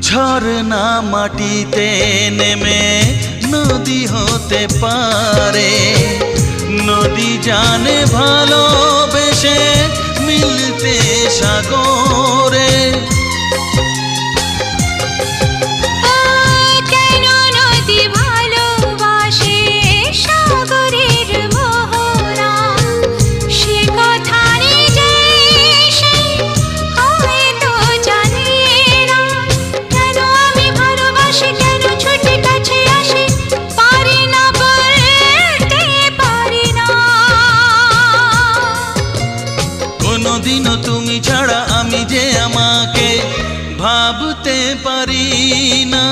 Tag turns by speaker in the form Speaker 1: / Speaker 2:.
Speaker 1: ঝরনা মাটিতে নেমে নদী হতে পারে, নদী জানে ভালোবেসে মিলতে সাগরে। কোনদিনও তুমি ছাড়া আমি যে আমাকে ভাবতে পারি না।